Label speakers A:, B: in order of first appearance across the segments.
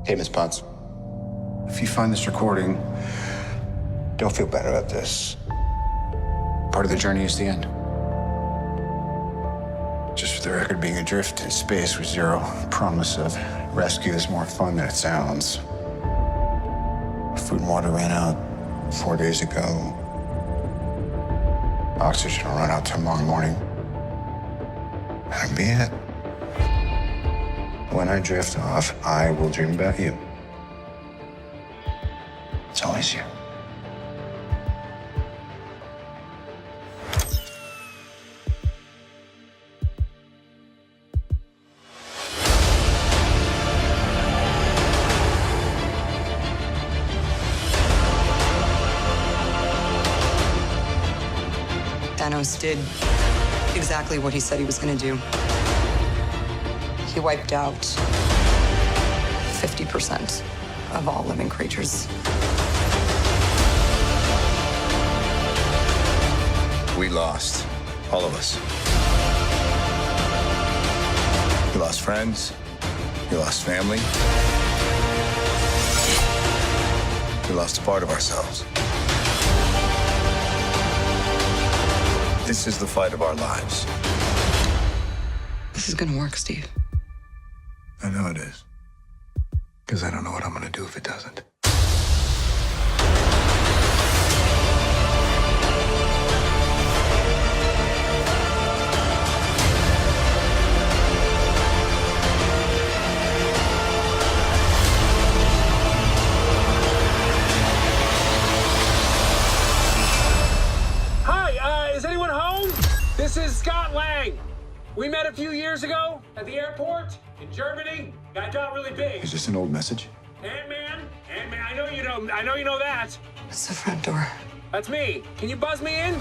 A: Hey, Miss Potts. If you find this recording, don't feel bad about this. Part of the journey is the end. Just for the record, being adrift in space with zero promise of rescue is more fun than it sounds. Food and water ran out 4 days ago. Oxygen will run out tomorrow morning. That'll be it. When I drift off, I will dream about you. It's always you.
B: Thanos did exactly what he said he was going to do. He wiped out 50% of all living creatures.
A: We lost, all of us. We lost friends. We lost family. We lost a part of ourselves. This is the fight of our lives.
B: This is going to work, Steve.
A: I know it is. Because I don't know what I'm going to do if it doesn't.
C: Is anyone home? This is Scott Lang. We met a few years ago at the airport in Germany. Got really big.
A: Is this an old message?
C: Ant-Man, I know you know that.
B: It's the front door.
C: That's me. Can you buzz me in?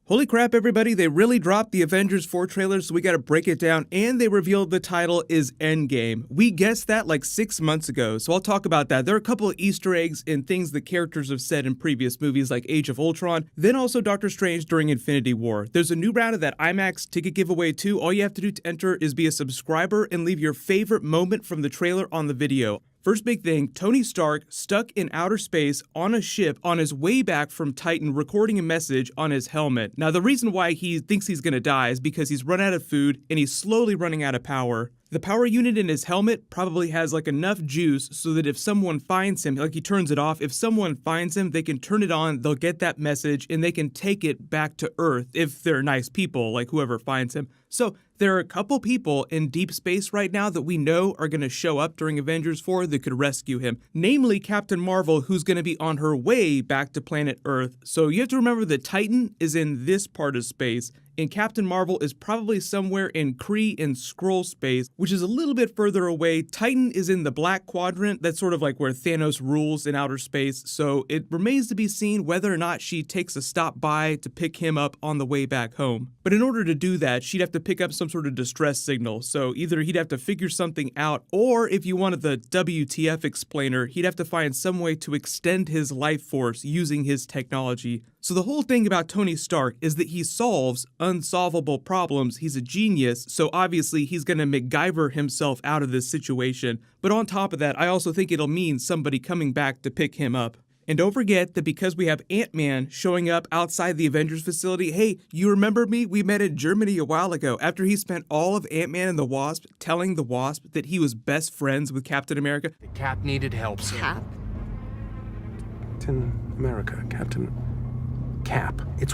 D: Holy crap, everybody, they really dropped the Avengers 4 trailer, so we gotta break it down, and they revealed the title is Endgame. We guessed that like 6 months ago, so I'll talk about that. There are a couple of Easter eggs and things the characters have said in previous movies like Age of Ultron, then also Doctor Strange during Infinity War. There's a new round of that IMAX ticket giveaway too. All you have to do to enter is be a subscriber and leave your favorite moment from the trailer on the video. First big thing, Tony Stark stuck in outer space on a ship on his way back from Titan recording a message on his helmet. Now the reason why he thinks he's gonna die is because he's run out of food and he's slowly running out of power. The power unit in his helmet probably has like enough juice so that if someone finds him, like he turns it off, if someone finds him, they can turn it on, they'll get that message, and they can take it back to Earth if they're nice people, like whoever finds him. So there are a couple people in deep space right now that we know are going to show up during Avengers 4 that could rescue him. Namely Captain Marvel, who's going to be on her way back to planet Earth. So you have to remember that Titan is in this part of space, and Captain Marvel is probably somewhere in Kree and Skrull space, which is a little bit further away. Titan is in the Black Quadrant. That's sort of like where Thanos rules in outer space. So it remains to be seen whether or not she takes a stop by to pick him up on the way back home. But in order to do that, she'd have to pick up some sort of distress signal. So either he'd have to figure something out, or if you wanted the WTF explainer, he'd have to find some way to extend his life force using his technology. So the whole thing about Tony Stark is that he solves unsolvable problems. He's a genius, so obviously he's going to MacGyver himself out of this situation. But on top of that, I also think it'll mean somebody coming back to pick him up. And don't forget that because we have Ant-Man showing up outside the Avengers facility, hey, you remember me? We met in Germany a while ago after he spent all of Ant-Man and the Wasp telling the Wasp that he was best friends with Captain America.
C: The Cap needed help, sir.
B: Cap?
C: Captain America, Captain Cap. It's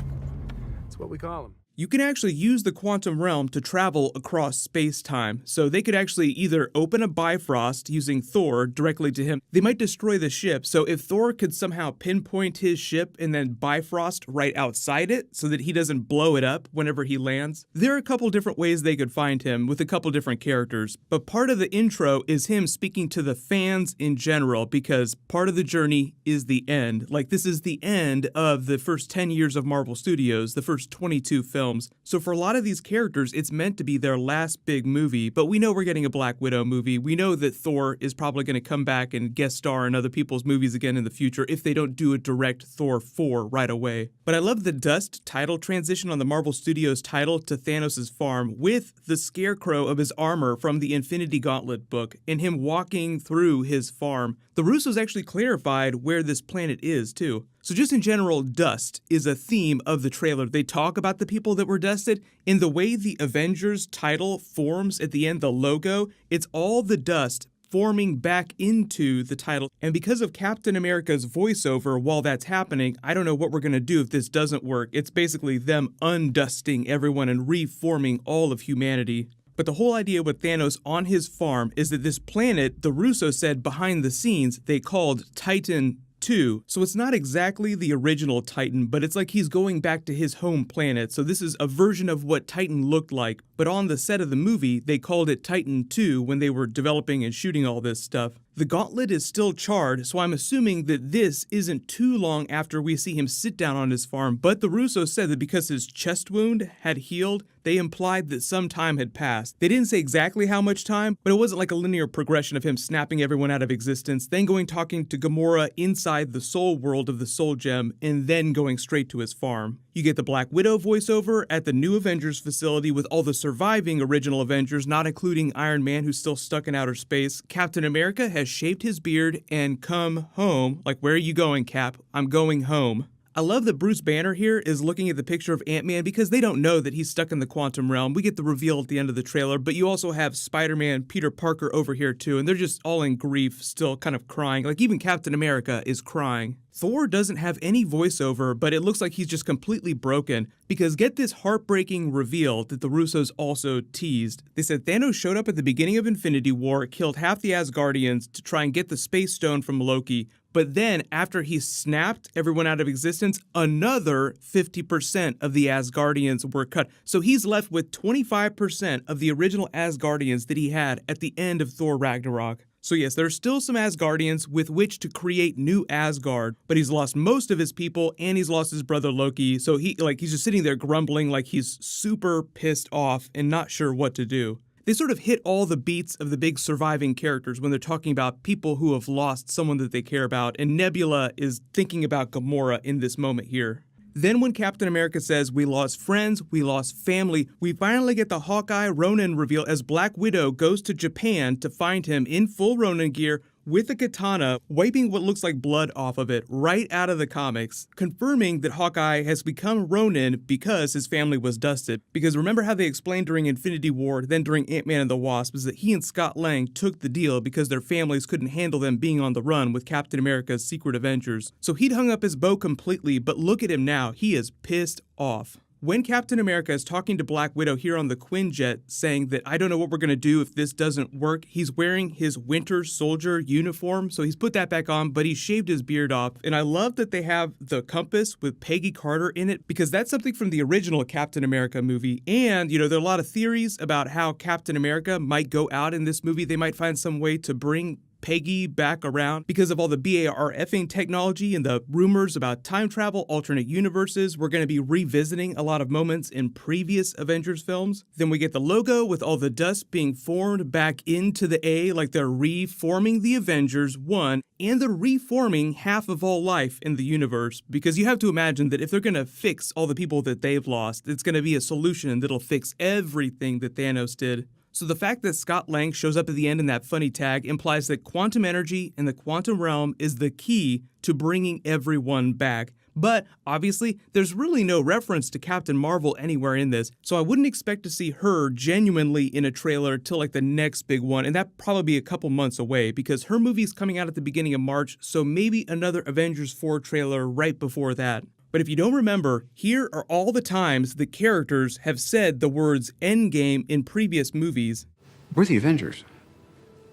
C: what we call him.
D: You can actually use the quantum realm to travel across space-time. So they could actually either open a Bifrost using Thor directly to him. They might destroy the ship. So if Thor could somehow pinpoint his ship and then Bifrost right outside it so that he doesn't blow it up whenever he lands, there are a couple different ways they could find him with a couple different characters. But part of the intro is him speaking to the fans in general, because part of the journey is the end. Like, this is the end of the first 10 years of Marvel Studios, the first 22 films. films. So for a lot of these characters, it's meant to be their last big movie, but we know we're getting a Black Widow movie. We know that Thor is probably going to come back and guest star in other people's movies again in the future if they don't do a direct Thor 4 right away. But I love the Dust title transition on the Marvel Studios title to Thanos' farm with the scarecrow of his armor from the Infinity Gauntlet book and him walking through his farm. The Russos actually clarified where this planet is, too. So just in general, dust is a theme of the trailer. They talk about the people that were dusted. In the way the Avengers title forms at the end, the logo, it's all the dust forming back into the title. And because of Captain America's voiceover while that's happening, I don't know what we're going to do if this doesn't work. It's basically them undusting everyone and reforming all of humanity. But the whole idea with Thanos on his farm is that this planet, the Russos said behind the scenes, they called Titan 2. So it's not exactly the original Titan, but it's like he's going back to his home planet. So this is a version of what Titan looked like. But on the set of the movie, they called it Titan 2 when they were developing and shooting all this stuff. The gauntlet is still charred, so I'm assuming that this isn't too long after we see him sit down on his farm, but the Russos said that because his chest wound had healed, they implied that some time had passed. They didn't say exactly how much time, but it wasn't like a linear progression of him snapping everyone out of existence, then going talking to Gamora inside the soul world of the Soul Gem, and then going straight to his farm. You get the Black Widow voiceover at the new Avengers facility with all the surviving original Avengers, not including Iron Man, who's still stuck in outer space. Captain America has shaved his beard and come home. Like, where are you going, Cap? I'm going home. I love that Bruce Banner here is looking at the picture of Ant-Man because they don't know that he's stuck in the quantum realm. We get the reveal at the end of the trailer, but you also have Spider-Man, Peter Parker over here too, and they're just all in grief, still kind of crying. Like, even Captain America is crying. Thor doesn't have any voiceover, but it looks like he's just completely broken because get this heartbreaking reveal that the Russos also teased. They said Thanos showed up at the beginning of Infinity War, killed half the Asgardians to try and get the Space Stone from Loki, but then after he snapped everyone out of existence, another 50% of the Asgardians were cut. So he's left with 25% of the original Asgardians that he had at the end of Thor Ragnarok. So yes, there's still some Asgardians with which to create new Asgard, but he's lost most of his people and he's lost his brother Loki. So he's just sitting there grumbling like he's super pissed off and not sure what to do. They sort of hit all the beats of the big surviving characters when they're talking about people who have lost someone that they care about, and Nebula is thinking about Gamora in this moment here. Then when Captain America says, we lost friends, we lost family, we finally get the Hawkeye Ronin reveal as Black Widow goes to Japan to find him in full Ronin gear with a katana, wiping what looks like blood off of it right out of the comics, confirming that Hawkeye has become Ronin because his family was dusted. Because remember how they explained during Infinity War, then during Ant-Man and the Wasp, is that he and Scott Lang took the deal because their families couldn't handle them being on the run with Captain America's Secret Avengers. So he'd hung up his bow completely, but look at him now, he is pissed off. When Captain America is talking to Black Widow here on the Quinjet, saying that I don't know what we're going to do if this doesn't work, he's wearing his Winter Soldier uniform, so he's put that back on, but he shaved his beard off. And I love that they have the compass with Peggy Carter in it, because that's something from the original Captain America movie. And, there are a lot of theories about how Captain America might go out in this movie. They might find some way to bring Peggy back around because of all the BARFing technology and the rumors about time travel, alternate universes. We're going to be revisiting a lot of moments in previous Avengers films. Then we get the logo with all the dust being formed back into the A, like they're reforming the Avengers, one, and they're reforming half of all life in the universe, because you have to imagine that if they're going to fix all the people that they've lost, it's going to be a solution that'll fix everything that Thanos did. So the fact that Scott Lang shows up at the end in that funny tag implies that quantum energy and the quantum realm is the key to bringing everyone back. But obviously, there's really no reference to Captain Marvel anywhere in this, so I wouldn't expect to see her genuinely in a trailer till like the next big one, and that'd probably be a couple months away because her movie's coming out at the beginning of March, so maybe another Avengers 4 trailer right before that. But if you don't remember, here are all the times the characters have said the words Endgame in previous movies.
E: We're the Avengers.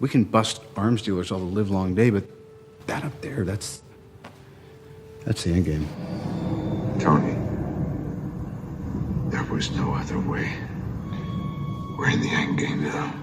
E: We can bust arms dealers all the livelong day, but that up there, that's the Endgame.
F: Tony, there was no other way. We're in the Endgame now.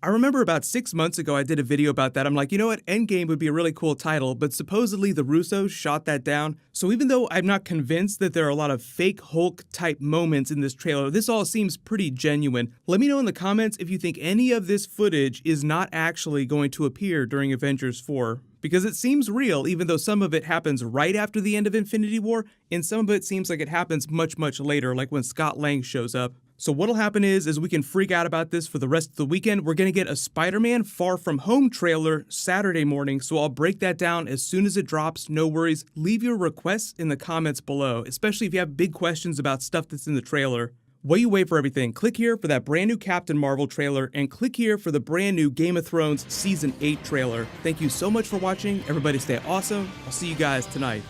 D: I remember about 6 months ago I did a video about that. I'm like, you know what, Endgame would be a really cool title, but supposedly the Russos shot that down. So even though I'm not convinced that there are a lot of fake Hulk type moments in this trailer, this all seems pretty genuine. Let me know in the comments if you think any of this footage is not actually going to appear during Avengers 4. Because it seems real, even though some of it happens right after the end of Infinity War, and some of it seems like it happens much, much later, like when Scott Lang shows up. So what'll happen is we can freak out about this for the rest of the weekend. We're gonna get a Spider-Man Far From Home trailer Saturday morning, so I'll break that down as soon as it drops, no worries. Leave your requests in the comments below, especially if you have big questions about stuff that's in the trailer. While you wait for everything, click here for that brand new Captain Marvel trailer, and click here for the brand new Game of Thrones Season 8 trailer. Thank you so much for watching. Everybody stay awesome. I'll see you guys tonight.